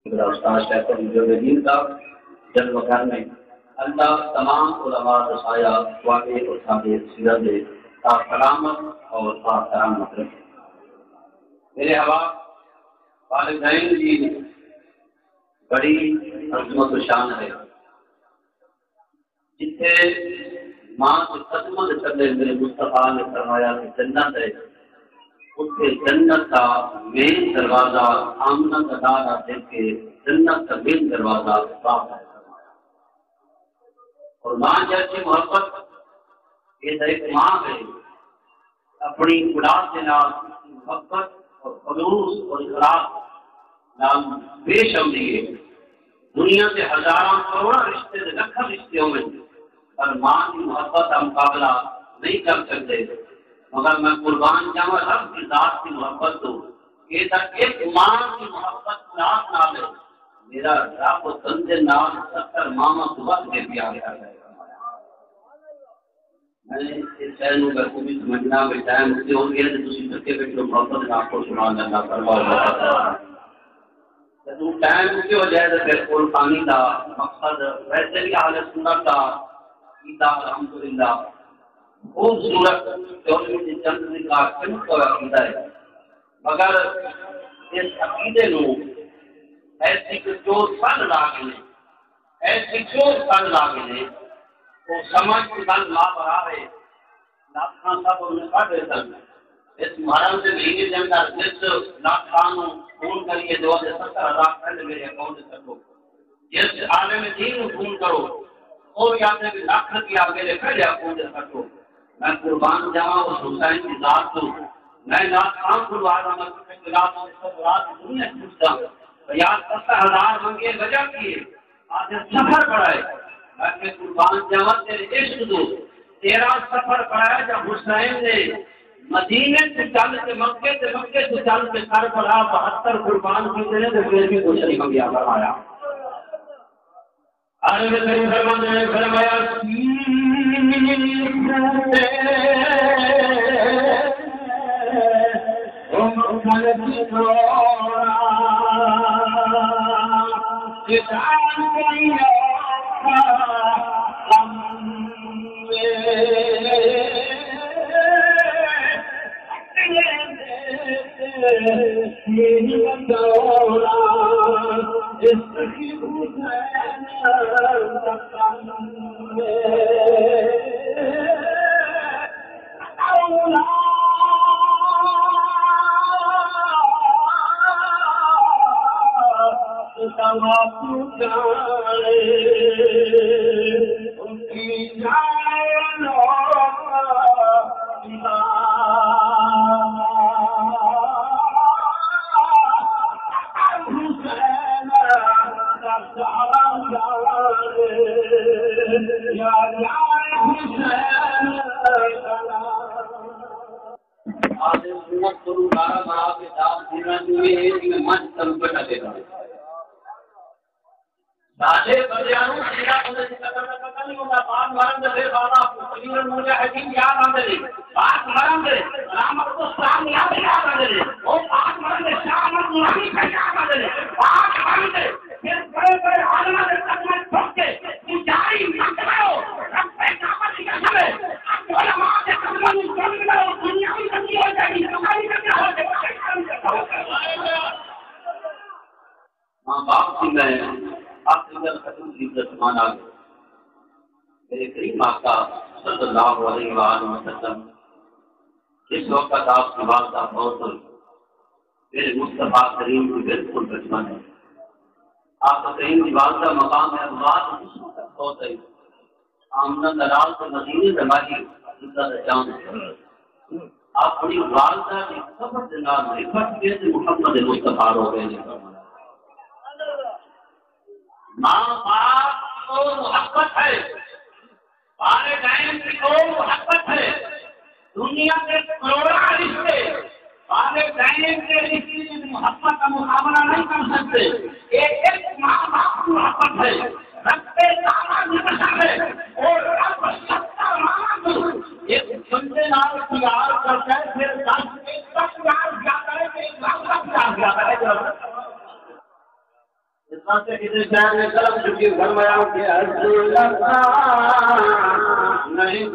میرا استاد شیخ الدین کا جلوہ کرنے اللہ تمام علماء دسایا واقع اور ثابت سیرت تا سلامت اور تا کرامت رکھے۔ میرے حوال والدین کی بڑی عظمت و شان ہے، جتنے ماں کے قدموں سے چلے میرے مصطفیٰ نے فرمایا کہ جنت ہے، اس کے جنت کا مین دروازہ آمنہ کا دارا دیکھ کے جنت کا مین دروازہ صاف ہے فرمایا۔ اور ماں جیسی محبت یہ ایک ماں ہے، اپنی اولاد کے نام محبت اور خلوص اور اخلاص نام بے شماری ہے۔ دنیا سے ہزاروں کروڑوں رشتے سے لکھوں رشتوں میں اور ماں کی محبت کا مقابلہ نہیں کر سکتے، مگر میں قربان جاؤں رب کی ذات کی محبت دوں کہ ایک ماں کی محبت ناز نال ہے، میرا رب و تند نال 70 ماما صبح کے پیار کر رہے ہیں۔ میں نے اس شہر میں بخوبی سمجھنا کہ ٹائم سے ہو گیا تو تسی سکے بیٹھو محبت آپ کو سبحان اللہ فرماؤ۔ تو ٹائم کی وجہ سے پھر قربانی کا مقصد ویسے بھی اہل سنت کا عقیدہ الحمدللہ خوبصورت چوری چند کا کن کو عقیدہ ہے، مگر اس عقیدے نو ایسی جو سن لاگے نے ایسی جو سن لاگے نے وہ سمجھ سن لا برابر ہے لاکھاں سب انہیں پڑھ رہے سن۔ اس محرم سے مہینے کے اندر جس لاکھاں فون کریے 270,000 پہلے میرے اکاؤنٹ سے سکو، جس عالم دین کو فون کرو اور یا سے بھی لاکھ روپیہ میرے پہلے اکاؤنٹ سے سکو۔ میں قربان جاؤں اس حسین کی ذات کو، میں لاکھاں کھلوا رہا ہوں کہ خلاف رات دنیا پوچھتا ہوں یار 70,000 منگے وجہ کی ہے آج سفر پڑا ہے، میں قربان جاؤں تیرے عشق دو تیرا سفر پڑا ہے جب حسین نے مدینے سے چل کے مکے سے چل کے کربلا 72 قربان کیتے ہیں تو پھر بھی کچھ نہیں منگیا فرمایا۔ عالم کریم نے فرمایا میرے کریم آقا صلی اللہ علیہ وآلہ وسلم اس وقت آپ کی والدہ بہت میرے مصطفیٰ کریم کی بالکل بچپن ہے، آپ کریم کی والدہ مقام ہے بات اس وقت بہت ہے آمنہ دلال سے مدینے سے ماہی عزت جان آپ بڑی والدہ کی خبر جناب رفت کے سے محمد مصطفیٰ ہو گئے ہیں۔ ماں باپ کو محبت ہے، والدین کی کو محبت ہے، دنیا کے کروڑوں رشتے والدین کے رشتے کی محبت کا مقابلہ نہیں کر سکتے۔ ایک ماں باپ کی محبت ہے، رکھتے داماد نشا ہے اور رب 70 ماما کو ایک بندے نال پیار کرتا ہے، پھر 10 ایک تک پیار کیا کرے کہ 1 لاکھ کا پیار کیا کرے۔ سے کسی شہر میں طرف چکی فرمایا کہ نہیں